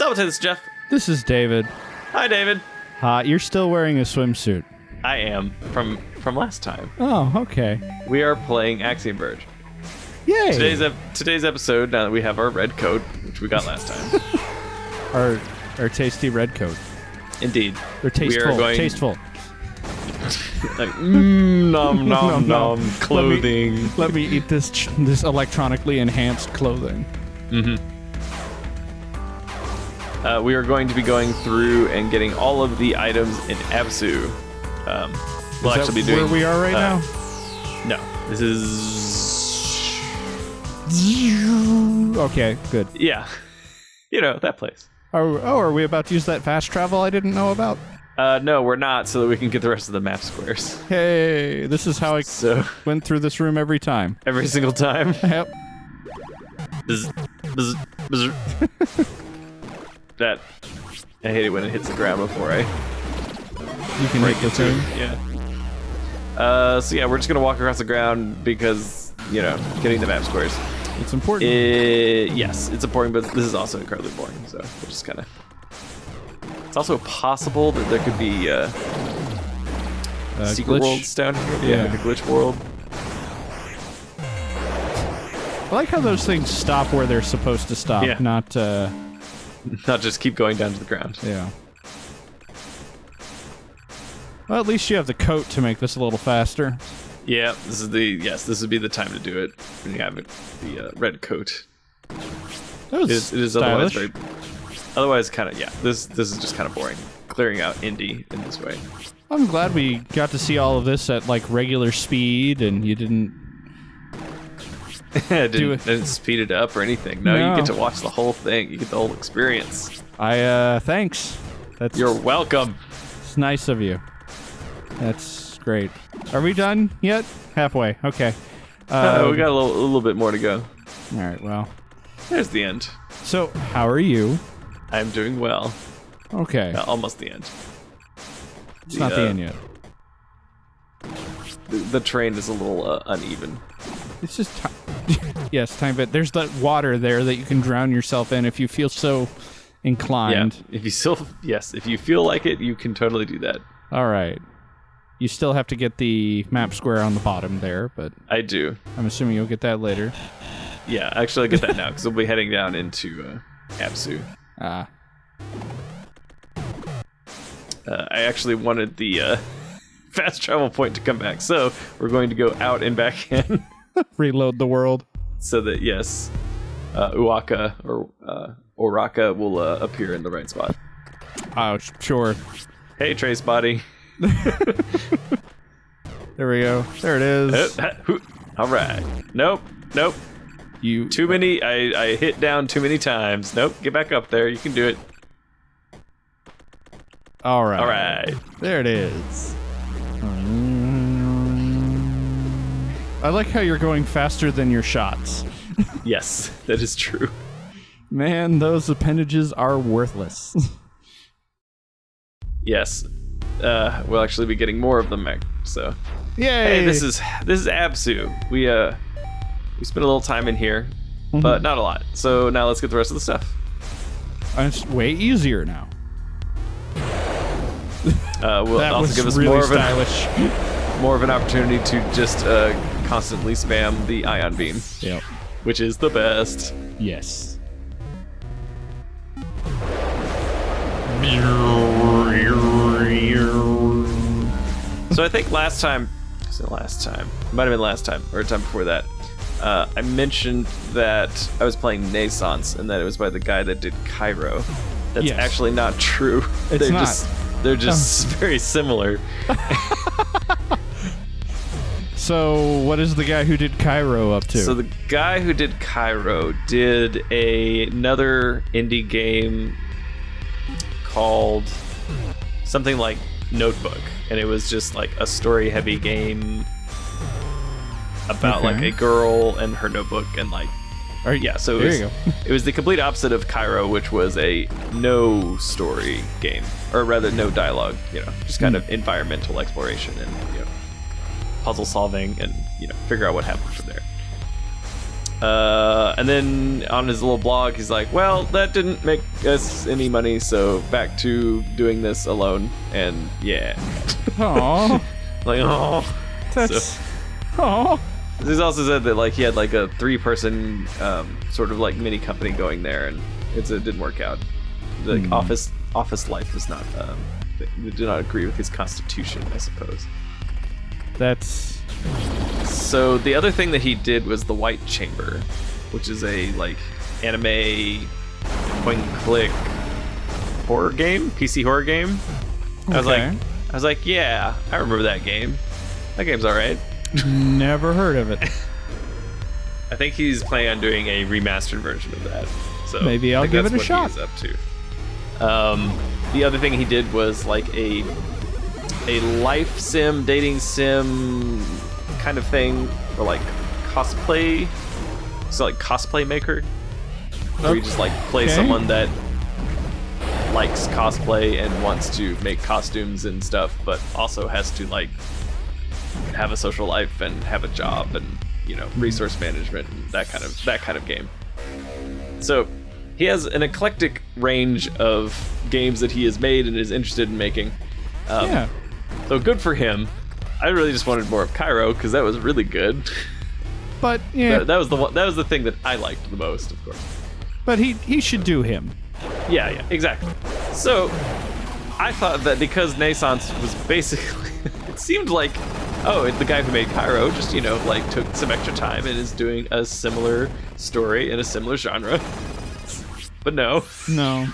Sabotage, this is Jeff. This is David. Hi, David. You're still wearing a swimsuit. I am, from last time. Oh, okay. We are playing Axiom Verge. Yay! Today's episode, now that we have our red coat, which we got last time. Our tasty red coat. Indeed. They're tasteful. We are going, tasteful. Like, nom nom nom, clothing. Let me eat this electronically enhanced clothing. Mm-hmm. We are going to be going through and getting all of the items in Absu. We'll Is actually that be doing where we are right now? No, this is Okay, good. yeah, you know that place. Are we about to use that fast travel I didn't know about? No, we're not, so that we can get the rest of the map squares. Hey, this is how I went through this room every time. Every single time. Yep. Bzz, bzz, bzz. That I hate it when it hits the ground before I You can break hit the into thing. it. Yeah. So yeah, we're just gonna walk across the ground because getting the map squares. It's important. Yes, it's important, but this is also incredibly boring. So we're just kind of. It's also possible that there could be secret glitch. worlds down here. Yeah. Like a glitch world. I like how those things stop where they're supposed to stop, Yeah. not Not just keep going down to the ground. yeah. Well, at least you have the coat to make this a little faster. Yeah, this would be the time to do it when you have the red coat. That was It is otherwise stylish. otherwise kind of This is just kind of boring. Clearing out Indy in this way. I'm glad we got to see all of this at like regular speed, and you didn't. didn't speed it up or anything. No, No. you get to watch the whole thing. You get the whole experience. Thanks. You're welcome. It's nice of you. That's great. Are we done yet? Halfway. Okay. We got a little bit more to go. All right. Well. There's the end. So, how are you? I'm doing well. Okay. Almost the end. It's not the end yet. The train is a little uneven. It's just yes, tiny bit. There's that water there that you can drown yourself in if you feel so inclined. Yeah. If you feel like it, you can totally do that. All right. You still have to get the map square on the bottom there, but I do. I'm assuming you'll get that later. Yeah, actually, I'll get that now because we'll be heading down into Absu. Ah. I actually wanted the fast travel point to come back, so we're going to go out and back in. Reload the world. So that, yes, Uaka or Oraka will appear in the right spot. Oh, sure. Hey, Trace Body. There we go. There it is. All right. Nope. You Too many. I hit down too many times. Nope. Get back up there. You can do it. All right. All right. There it is. I like how you're going faster than your shots. Yes, that is true. Man, those appendages are worthless. Yes. We'll actually be getting more of them back. So. Yay! Hey, this is Absu. We spent a little time in here, but not a lot. So now let's get the rest of the stuff. And it's way easier now. Will That also was give us really stylish. More of an opportunity to just constantly spam the ion beam. Yep. Which is the best. Yes. So I think last time, might have been last time, or a time before that, I mentioned that I was playing Naissance and that it was by the guy that did Cairo. That's Yes. actually not true. It's not. They're just very similar. So, what is the guy who did Cairo up to? So the guy who did Cairo did another indie game called something like Notebook, and it was just like a story-heavy game about like a girl and her notebook and like. So it was the complete opposite of Cairo, which was a no story game, or rather no dialogue. Just kind of environmental exploration and puzzle solving and figure out what happened from there. And then on his little blog, he's like, well, that didn't make us any money, so back to doing this alone. And yeah. Aww. Like, oh. That's... Aww. He's also said that like he had like a 3-person sort of like mini company going there, and it didn't work out. Like office life was not did not agree with his constitution, I suppose. That's... So the other thing that he did was the White Chamber, which is a like anime point and click horror game, PC horror game. Okay. I was like, yeah, I remember that game. That game's all right. Never heard of it. I think he's planning on doing a remastered version of that. So maybe I'll give it a shot. He's up to. The other thing he did was like a life sim, dating sim kind of thing, or like cosplay. So like cosplay maker, where you just like play someone that likes cosplay and wants to make costumes and stuff, but also has to like have a social life and have a job and, you know, resource management and that kind of game. So he has an eclectic range of games that he has made and is interested in making. Yeah. So good for him. I really just wanted more of Cairo because that was really good. But yeah, that was the thing that I liked the most, of course. But he should do him. Yeah, exactly. So I thought that because Naissance was basically, it seemed like, oh, the guy who made Cairo just, you know, like took some extra time and is doing a similar story in a similar genre. But no. No.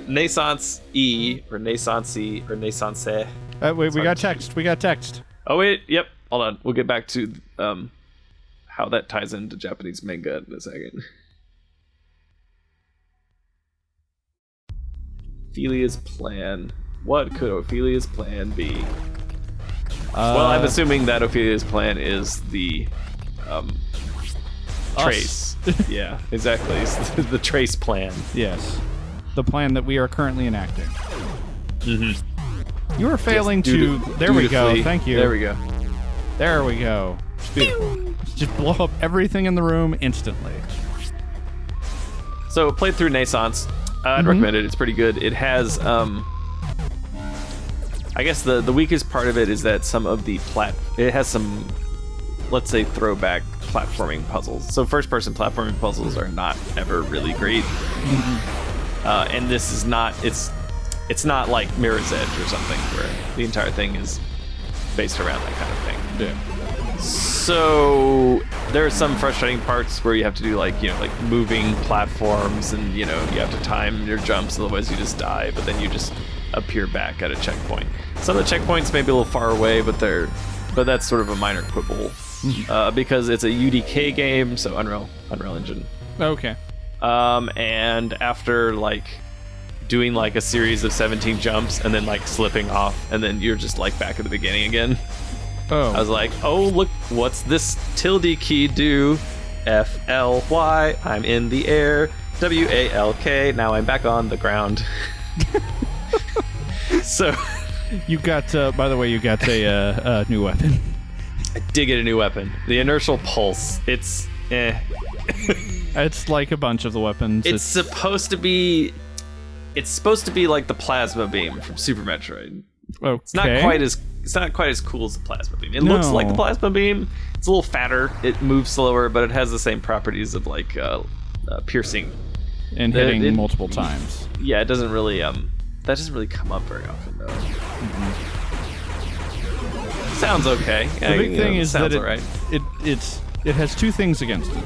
Naissance E or Naissance or Naissance. Wait, we got text. We got text. Oh wait, yep. Hold on. We'll get back to how that ties into Japanese manga in a second. Ophelia's plan. What could Ophelia's plan be? Well, I'm assuming that Ophelia's plan is the trace. Yeah, exactly. It's the trace plan. Yes. The plan that we are currently enacting. Mm-hmm. You are failing to... There we go. Thank you. There we go. There we go. Just blow up everything in the room instantly. So, played through Naissance. I'd recommend it. It's pretty good. It has... I guess the weakest part of it is that some of the it has some, let's say, throwback platforming puzzles. So first-person platforming puzzles are not ever really great. And this is not. It's not like Mirror's Edge or something where the entire thing is based around that kind of thing. Yeah. So there are some frustrating parts where you have to do like moving platforms, and you have to time your jumps, otherwise you just die. But then you just appear back at a checkpoint. Some of the checkpoints may be a little far away, but that's sort of a minor quibble because it's a UDK game, so Unreal Engine. Okay. And after like doing like a series of 17 jumps and then like slipping off, and then you're just like back at the beginning again. Oh. I was like, oh look, what's this tilde key do? FLY, I'm in the air. WALK, now I'm back on the ground. So, you got. By the way, you got a new weapon. I did get a new weapon. The inertial pulse. It's It's like a bunch of the weapons. It's supposed to be. It's supposed to be like the plasma beam from Super Metroid. Okay. It's not quite as cool as the plasma beam. It looks like the plasma beam. It's a little fatter. It moves slower, but it has the same properties of like piercing and hitting multiple times. Yeah, it doesn't really that doesn't really come up very often though. Sounds okay. The big thing is that right. it has two things against it.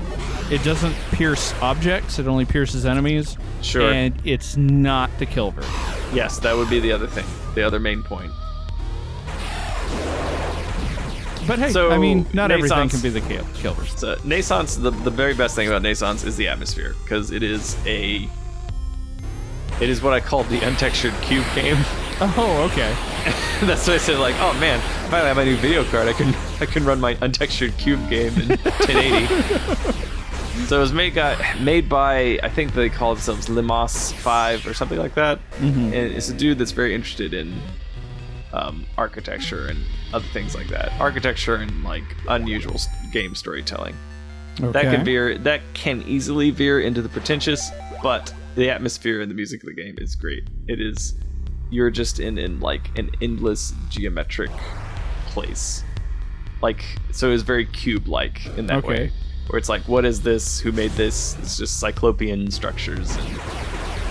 It doesn't pierce objects. It only pierces enemies. Sure. And it's not the kill verge. Yes, that would be the other thing. The other main point. But hey, so, I mean, not everything Naissance, can be the kill verge. So Naissance, the very best thing about Naissance is the atmosphere, because it is what I call the untextured cube game. Oh, okay. That's what I said. Like, oh man, if I have my new video card, I can run my untextured cube game in 1080. So it was made by I think they call themselves Limos 5 or something like that. And it's a dude that's very interested in architecture and other things like that. Architecture and like unusual game storytelling. Okay. That can easily veer into the pretentious, but the atmosphere and the music of the game is great. It is, you're just in like an endless geometric place. Like, so it's very cube-like in that way. Where it's like, what is this? Who made this? It's just cyclopean structures and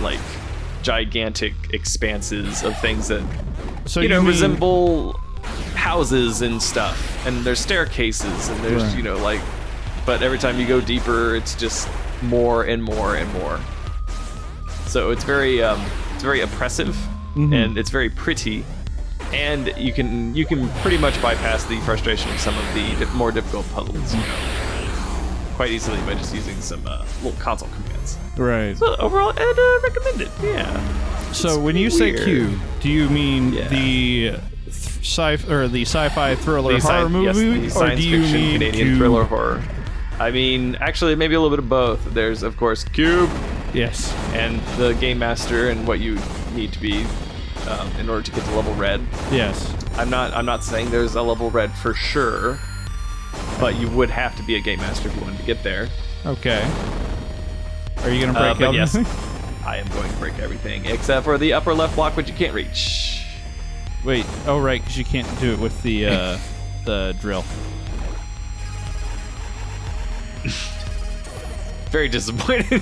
like gigantic expanses of things that resemble houses and stuff. And there's staircases and there's like, but every time you go deeper, it's just more and more and more. So it's very oppressive and it's very pretty. And you can pretty much bypass the frustration of some of the more difficult puzzles, quite easily by just using some little console commands. Right. So overall, I'd recommend it. Yeah. So when you say cube, do you mean the sci-fi thriller horror movie, yes, the science or do you fiction mean Canadian thriller horror? I mean, actually, maybe a little bit of both. There's of course Cube, yes, and the game master and what you need to be in order to get to level red. Yes. I'm not saying there's a level red for sure, but you would have to be a game master if you wanted to get there. Okay. Are you gonna break everything? Yes, I am going to break everything except for the upper left block, which you can't reach. Wait. Oh, right, because you can't do it with the drill. Very disappointed.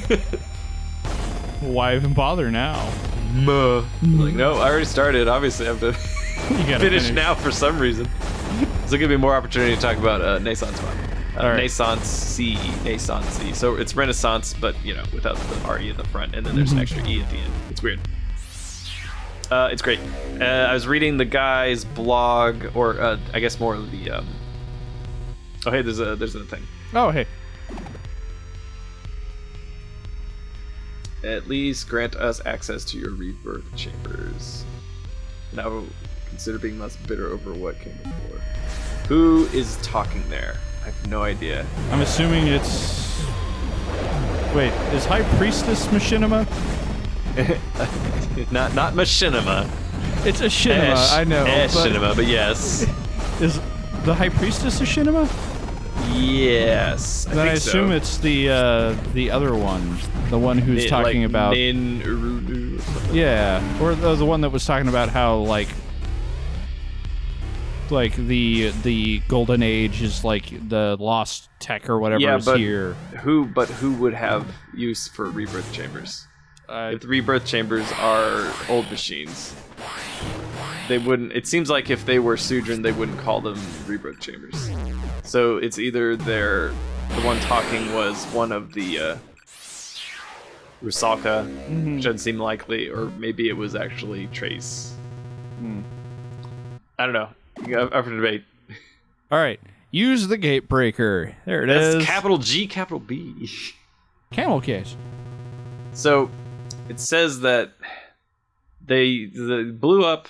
Why even bother now? Like, no, I already started. Obviously, I have to finish now for some reason. So give me more opportunity to talk about Naissance Fun. Naissance C. So it's Renaissance, but without the RE in the front, and then there's an extra E at the end. It's weird. It's great. I was reading the guy's blog, or I guess more of the. Oh, hey, there's a thing. Oh, hey. At least grant us access to your rebirth chambers. Now consider being less bitter over what came before. Who is talking there? I have no idea. I'm assuming it's... Wait, is High Priestess Machinima? not Machinima. It's a Shinima, I know. Shinima, but yes. Is the High Priestess a Shinima? Yes, then I assume it's the other one, the one who's talking about Nin-Urunu. Yeah, or the one that was talking about how like the golden age is like the lost tech or whatever is here. Who would have use for rebirth chambers? If the rebirth chambers are old machines, they wouldn't. It seems like if they were Sudran, they wouldn't call them rebirth chambers. So it's either the one talking was one of the Rusalka, which doesn't seem likely, or maybe it was actually Trace. I don't know. Up for debate. All right, use the gate breaker. There it is. Capital G, capital B. Camel case. So it says that they blew up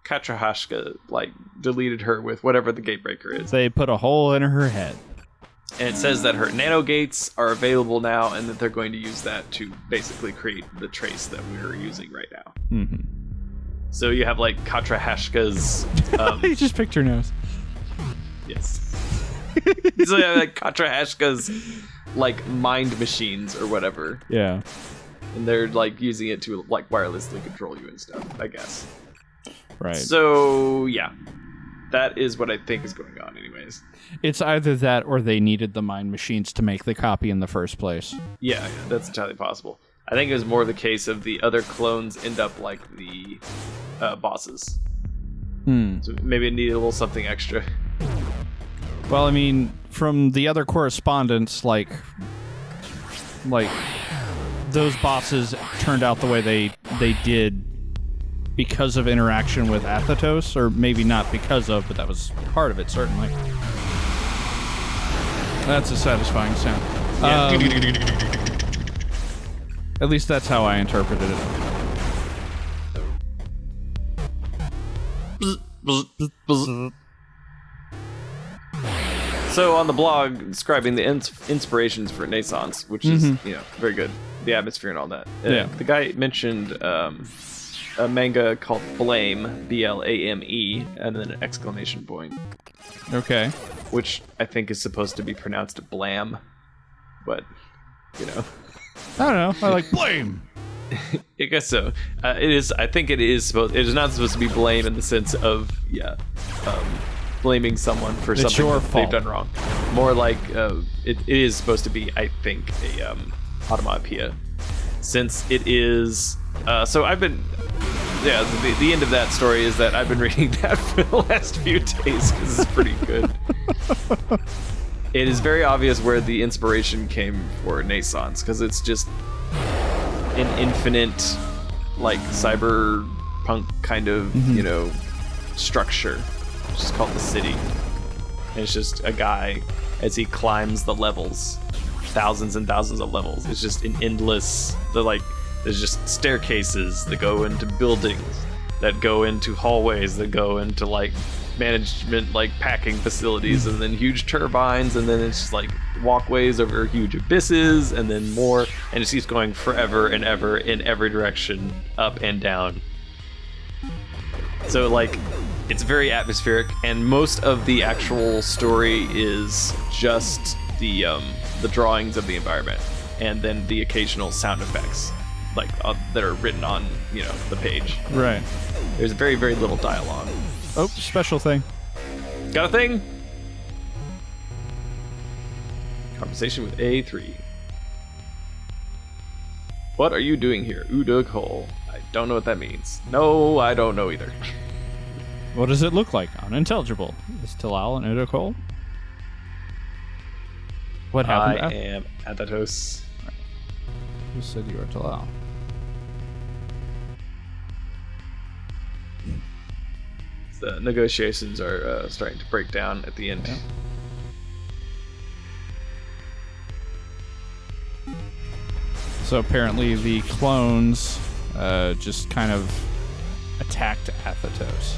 Katrahashka, like deleted her with whatever the gatebreaker is. They put a hole in her head. And it says that her nano gates are available now, and that they're going to use that to basically create the trace that we're using right now. So you have like Katrahashka's. You just picked her nose. Yes. So you have like Katrahashka's like mind machines or whatever. Yeah. And they're like using it to like wirelessly control you and stuff, I guess. Right. So, yeah. That is what I think is going on anyways. It's either that or they needed the mind machines to make the copy in the first place. Yeah, that's entirely possible. I think it was more the case of the other clones end up like the bosses. So maybe it needed a little something extra. Well, I mean, from the other correspondence, like those bosses turned out the way they did because of interaction with Athetos, or maybe not because of, but that was part of it, certainly. That's a satisfying sound. At least that's how I interpreted it. So on the blog, describing the inspirations for Naissance, which is very good, the atmosphere and all that. The guy mentioned a manga called Blame, B-L-A-M-E, and then an exclamation point. Okay. Which I think is supposed to be pronounced Blam. but I don't know. I like blame. I guess so. It is. I think it is supposed. It is not supposed to be blame in the sense of blaming someone for It's something your that fault. they've done wrong. More like it is supposed to be. I think a onomatopoeia, since it is. So I've been. Yeah, the end of that story is that I've been reading that for the last few days because it's pretty good. It is very obvious where the inspiration came for Naissance, because it's just an infinite, like, cyberpunk kind of, structure. It's just called the city. And it's just a guy as he climbs the levels, thousands and thousands of levels. It's just an endless, there's just staircases that go into buildings, that go into hallways, that go into, like, management, like, packing facilities, and then huge turbines, and then it's just, like, walkways over huge abysses, and then more, and it keeps going forever and ever in every direction, up and down. So, like, it's very atmospheric, and most of the actual story is just the drawings of the environment, and then the occasional sound effects, like, that are written on, the page. Right. There's very, very little dialogue. Oh, special thing. Got a thing? Conversation with A3. What are you doing here, Udug Hole? I don't know what that means. No, I don't know either. What does it look like? Unintelligible. Is Talal an Udug Hole? What happened? I am Athatos. Who said you are Talal? The negotiations are starting to break down at the end. Yeah. So apparently the clones just kind of attacked Athatos.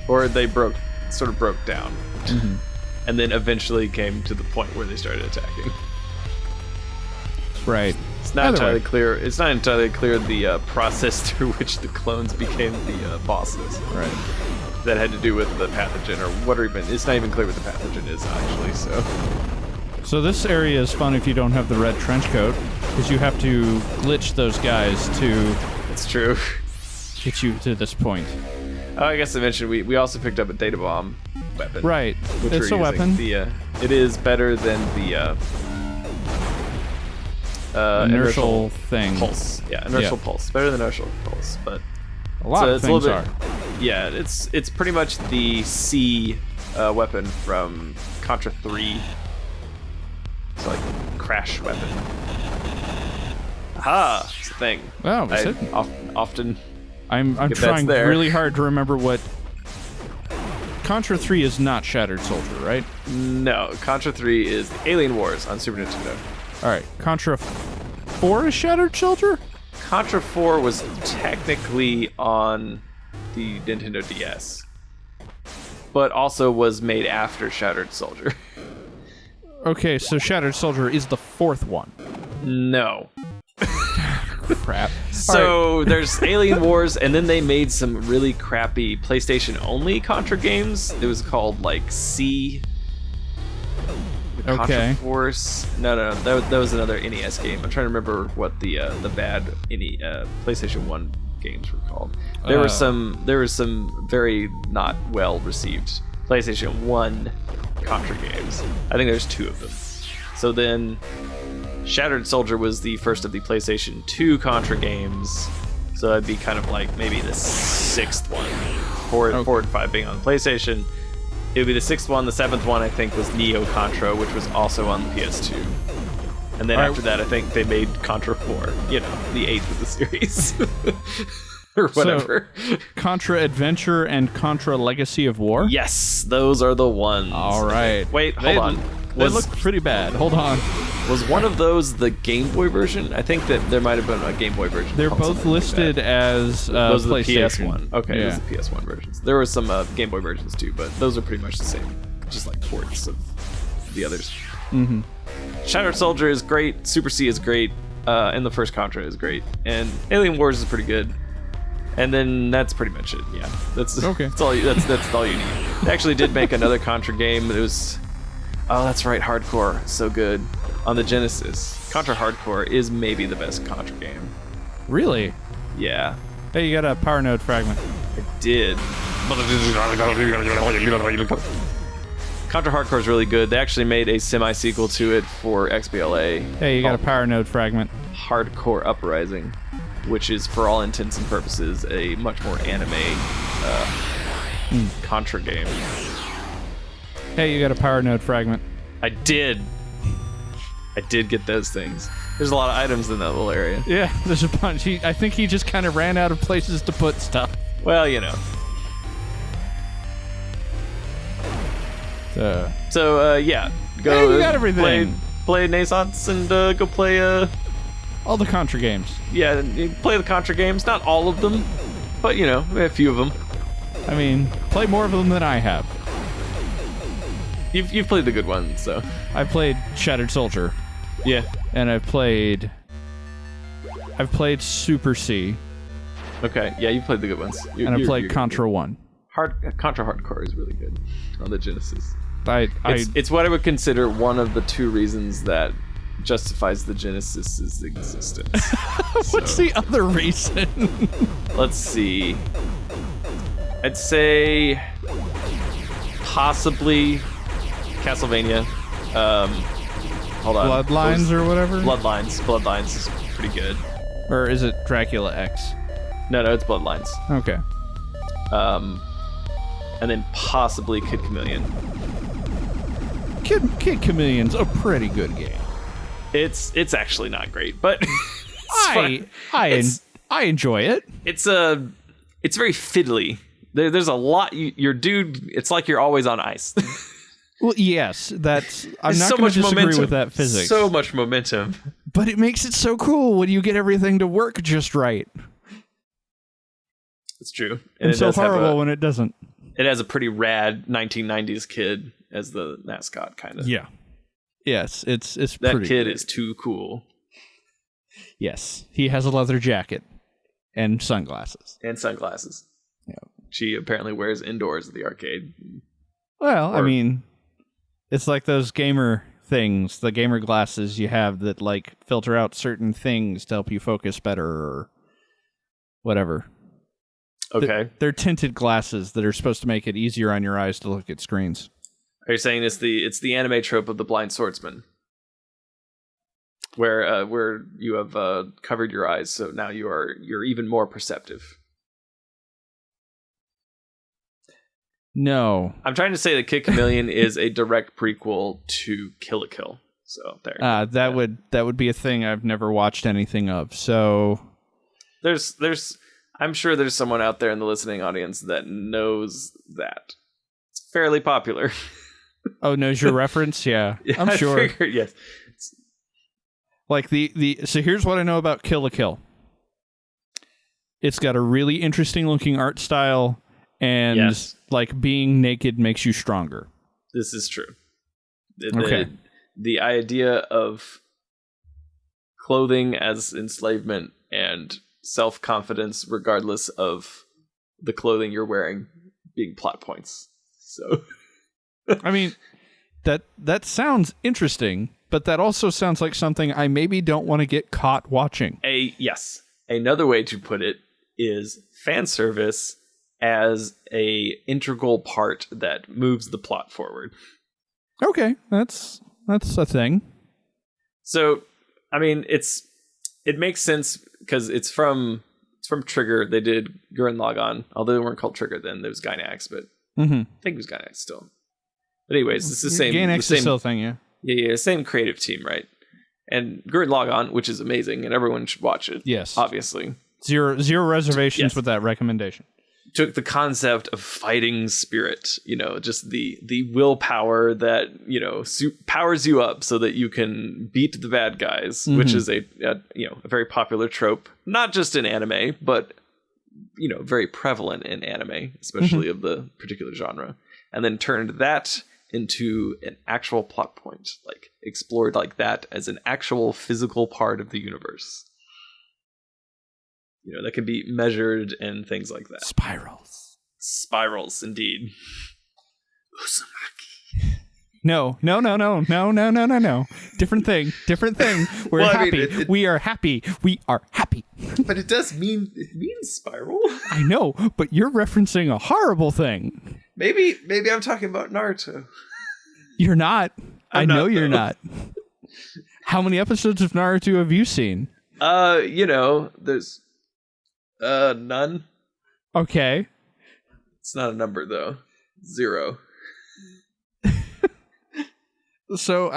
Or they sort of broke down. And then eventually came to the point where they started attacking. Right. It's not Either entirely way. clear. It's not entirely clear the process through which the clones became the bosses. Right. That had to do with the pathogen, or what, or even it's not even clear what the pathogen is actually. So this area is fun if you don't have the red trench coat, because you have to glitch those guys to It's true. get you to this point. Oh, I guess I mentioned we also picked up a data bomb weapon. Right. Which It's we're a weapon. using. It is better than the Inertial thing. pulse. Yeah, inertial Yeah. pulse. Better than inertial pulse, but A lot of it's a things little are. bit. Yeah, it's pretty much the C weapon from Contra 3. It's like crash weapon. Aha! It's a thing. Oh, is it? Often. I'm that's trying there. really hard to remember what... Contra 3 is not Shattered Soldier, right? No, Contra 3 is Alien Wars on Super Nintendo. Alright, Contra 4 is Shattered Soldier? Contra 4 was technically on the Nintendo DS, but also was made after Shattered Soldier. Okay, so Shattered Soldier is the fourth one. No. Crap. So there's Alien Wars, and then they made some really crappy PlayStation-only Contra games. It was called, like, C... Contra Okay. Force. No. That was another NES game. I'm trying to remember what the bad PlayStation 1 games were called. There were some very not well received PlayStation 1 Contra games. I think there's 2 of them. So then Shattered Soldier was the first of the PlayStation 2 Contra games. So that'd be kind of like maybe the 6th one. 4 and 5 being on the PlayStation. It would be the 6th one. The 7th one, I think, was Neo Contra, which was also on the PS2. And then after that, I think they made Contra 4. You know, the 8th of the series. Or whatever. So, Contra Adventure and Contra Legacy of War? Yes, those are the ones. All right. Wait, hold on. They look pretty bad. Hold on. Was one of those the Game Boy version? I think that there might have been a Game Boy version. They're called both something like listed that. as Those are the PlayStation. PS1. Okay, Yeah. those are the PS1 versions. There were some Game Boy versions too, but those are pretty much the same. Just like ports of the others. Mm-hmm. Shattered Soldier is great. Super C is great. And the first Contra is great. And Alien Wars is pretty good. And then that's pretty much it. Yeah, that's Okay. That's all. That's all you need. They actually did make another Contra game. It was, oh, that's right, Hardcore. So good. on the Genesis, Contra Hardcore is maybe the best Contra game. Really? Yeah. Hey, you got a power node fragment. I did. Contra Hardcore is really good. They actually made a semi-sequel to it for XBLA. Hey, you got a power node fragment. Hardcore Uprising, which is, for all intents and purposes, a much more anime Contra game. Hey, you got a power node fragment. I did get those things. There's a lot of items in that little area. Yeah, there's a bunch. I think he just kind of ran out of places to put stuff. Well, you know. So, yeah. Go. Hey, you got everything. Play Naissance and go play. All the Contra games. Yeah, play the Contra games. Not all of them, but you know, a few of them. I mean, play more of them than I have. You've played the good ones, so. I played Shattered Soldier. Yeah. And I've played Super C. Okay, yeah, you've played the good ones. And I played Contra 1. Contra Hardcore is really good on the Genesis. It's what I would consider one of the two reasons that justifies the Genesis's existence. What's the other reason? Let's see. I'd say possibly Castlevania. Hold on. Bloodlines or whatever? Bloodlines is pretty good. Or is it Dracula X? No, it's Bloodlines. Okay. And then possibly Kid Chameleon. Kid Chameleon's a pretty good game. It's actually not great, but I enjoy it. It's very fiddly. There's a lot. Your dude, it's like you're always on ice. Well, yes, I'm not going to disagree with that physics. So much momentum. But it makes it so cool when you get everything to work just right. It's true. And so horrible when it doesn't. It has a pretty rad 1990s kid as the mascot, kind of. Yeah. Yes, it's that pretty kid great. Is too cool. Yes, he has a leather jacket and sunglasses. Yeah. She apparently wears indoors at the arcade. Well, I mean, it's like those gamer things, the gamer glasses you have that like filter out certain things to help you focus better or whatever. Okay. They're tinted glasses that are supposed to make it easier on your eyes to look at screens. Are you saying it's the anime trope of the blind swordsman, where you have covered your eyes, so now you're even more perceptive? No, I'm trying to say that Kid Chameleon is a direct prequel to Kill la Kill. So there. That would be a thing I've never watched anything of. So there's I'm sure there's someone out there in the listening audience that knows that. It's fairly popular. Oh, knows your reference? Yeah, I'm sure. I figured, yes. Like so here's what I know about Kill la Kill. It's got a really interesting looking art style, and like being naked makes you stronger. This is true. Okay. The idea of clothing as enslavement and self-confidence regardless of the clothing you're wearing being plot points. So I mean, that sounds interesting, but that also sounds like something I maybe don't want to get caught watching. Yes. Another way to put it is fan service as a integral part that moves the plot forward. Okay, that's a thing. So, I mean, it makes sense because it's from Trigger. They did Gurren Lagann, although they weren't called Trigger then. There was Gainax, but I think it was Gainax still. But anyways, it's the same. Gainax is still a thing, yeah. Yeah, same creative team, right? And Gurren Lagann, which is amazing, and everyone should watch it. Yes, obviously. Zero reservations with that recommendation. Took the concept of fighting spirit, just the willpower that powers you up so that you can beat the bad guys, which is a very popular trope, not just in anime, but very prevalent in anime, especially of the particular genre, and then turned that into an actual plot point, like explored like that as an actual physical part of the universe. That can be measured and things like that. Spirals, indeed. Uzumaki. No. Different thing. We're Well, I happy. mean, We are happy. We are happy. But it means spiral. I know, but you're referencing a horrible thing. Maybe I'm talking about Naruto. You're not. I know you're though. not. How many episodes of Naruto have you seen? There's none. Okay. It's not a number though. 0. So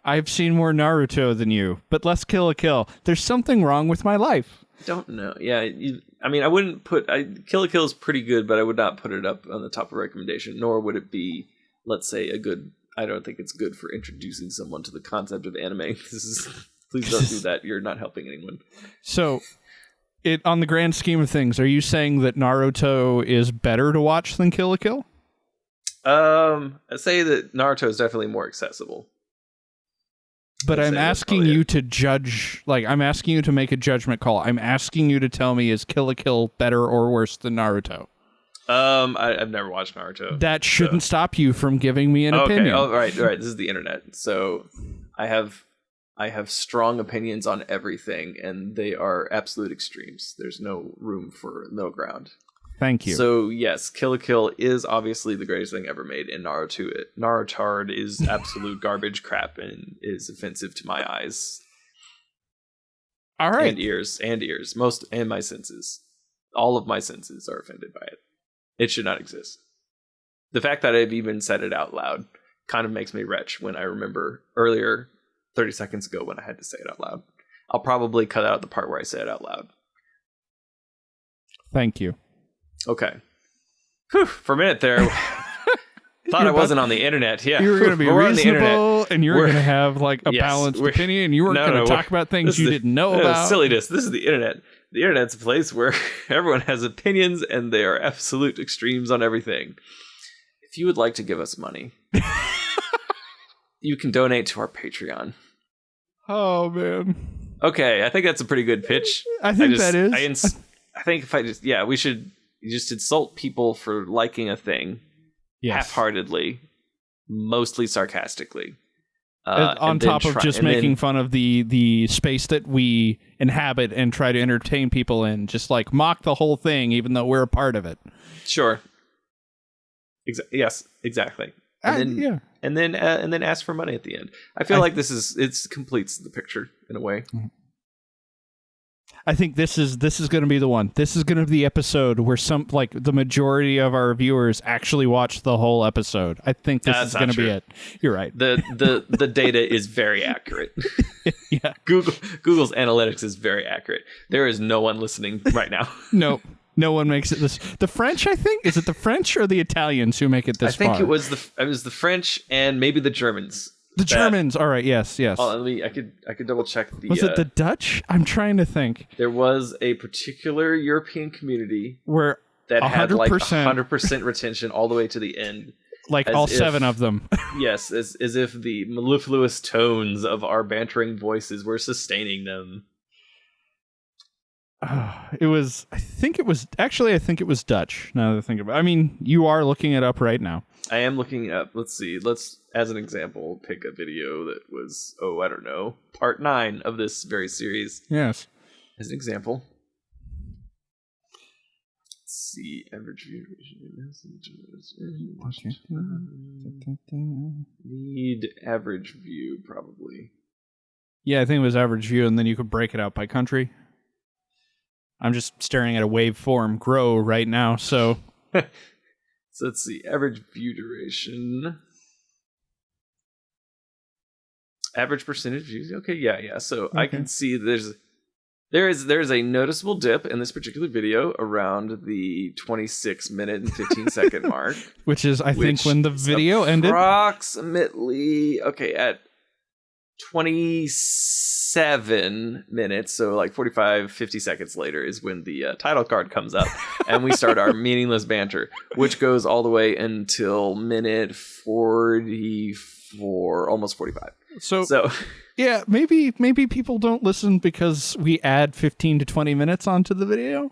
I've seen more Naruto than you, but less Kill la Kill. There's something wrong with my life. Don't know. Yeah, I wouldn't put Kill la Kill is pretty good, but I would not put it up on the top of recommendation, nor would it be, let's say, a good. I don't think it's good for introducing someone to the concept of anime. Please don't do that. You're not helping anyone. So, on the grand scheme of things, are you saying that Naruto is better to watch than Kill la Kill? I'd say that Naruto is definitely more accessible. But I'm asking you to judge, I'm asking you to make a judgment call. I'm asking you to tell me, is Kill la Kill better or worse than Naruto? I've never watched Naruto. That shouldn't stop you from giving me an opinion. Oh, right. This is the internet. So I have strong opinions on everything, and they are absolute extremes. There's no room for middle ground. Thank you. So yes, Kill la Kill is obviously the greatest thing ever made, and Narutard is absolute garbage crap and is offensive to my eyes. All right. And ears, and my senses. All of my senses are offended by it. It should not exist. The fact that I've even said it out loud kind of makes me retch when I remember earlier, 30 seconds ago, when I had to say it out loud. I'll probably cut out the part where I say it out loud. Thank you. Okay. Whew, for a minute there, thought I wasn't on the internet. Yeah, you were going to be reasonable, and you were going to have a balanced opinion. You weren't going to talk about things you didn't know about. Silliness. This is the internet. The internet's a place where everyone has opinions, and they are absolute extremes on everything. If you would like to give us money, you can donate to our Patreon. Oh man. Okay, I think that's a pretty good pitch. I think that is. I think if we should just insult people for liking a thing, half-heartedly, mostly sarcastically, on top of just making fun of the space that we inhabit and try to entertain people in, just mock the whole thing, even though we're a part of it. Sure. Yes, exactly. And then ask for money at the end. I feel like it completes the picture in a way. Mm-hmm. I think this is going to be the one. This is going to be the episode where the majority of our viewers actually watch the whole episode. I think this is going to be it. You're right. The data is very accurate. Yeah. Google's analytics is very accurate. There is no one listening right now. No one makes it this. The French, I think, is it the French or the Italians who make it this far? I think it was the French and maybe the Germans. The Germans. All right. Yes. Oh, I could double check. Was it the Dutch? I'm trying to think. There was a particular European community where that had 100% retention all the way to the end. All 7 of them. Yes, as if the mellifluous tones of our bantering voices were sustaining them. I think it was Dutch. Now that I think about it. I mean, you are looking it up right now. I am looking up. Let's see. Let's, as an example, pick a video that was, I don't know, part 9 of this very series. Yes. As an example. Let's see. Average view. Need average view, probably. Yeah, I think it was average view, and then you could break it out by country. I'm just staring at a waveform grow right now, so... So let's see, average view duration. Average percentage views. Okay, yeah. So okay. I can see there is a noticeable dip in this particular video around the 26 minute and 15 second mark. Which is, I think, when the video ended. Approximately, at 27 minutes, so 45, 50 seconds later is when the title card comes up and we start our meaningless banter, which goes all the way until minute 44, almost 45. So yeah, maybe people don't listen because we add 15 to 20 minutes onto the video.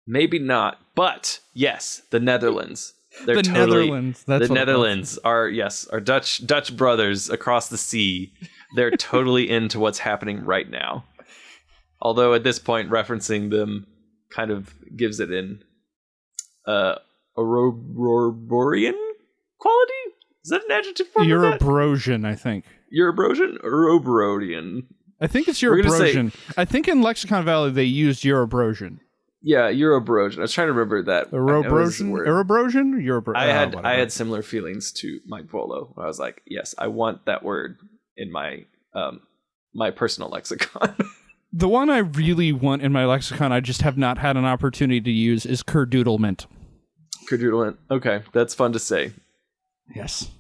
Maybe not, but yes, the Netherlands. They're the totally, Netherlands. That's the what Netherlands are Dutch brothers across the sea. They're totally into what's happening right now. Although at this point, referencing them kind of gives it an Ouroborean quality. Is that an adjective form? Eurobrosian, I think. Eurobrosian? Ouroborean. I think it's Eurobrosian. I think in Lexicon Valley they used Eurobrosian. Yeah, Eurobrosian. I was trying to remember that. Eurobrosian? I had similar feelings to Mike Volo. I was like, yes, I want that word in my my personal lexicon. The one I really want in my lexicon, I just have not had an opportunity to use, is kerdoodlement. Kerdoodlement. Okay, that's fun to say. Yes.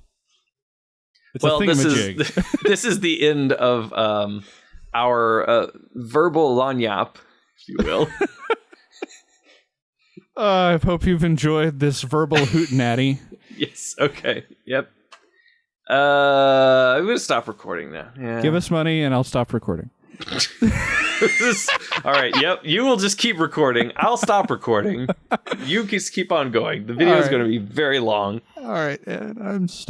It's well, a thingamajig. This is the end of our verbal lagniappe, if you will. I hope you've enjoyed this verbal hootenanny. Yes. Okay. Yep. I'm gonna stop recording now. Yeah. Give us money, and I'll stop recording. All right. Yep. You will just keep recording. I'll stop recording. You just keep on going. The video is going to be very long. All right. And I'm stopping.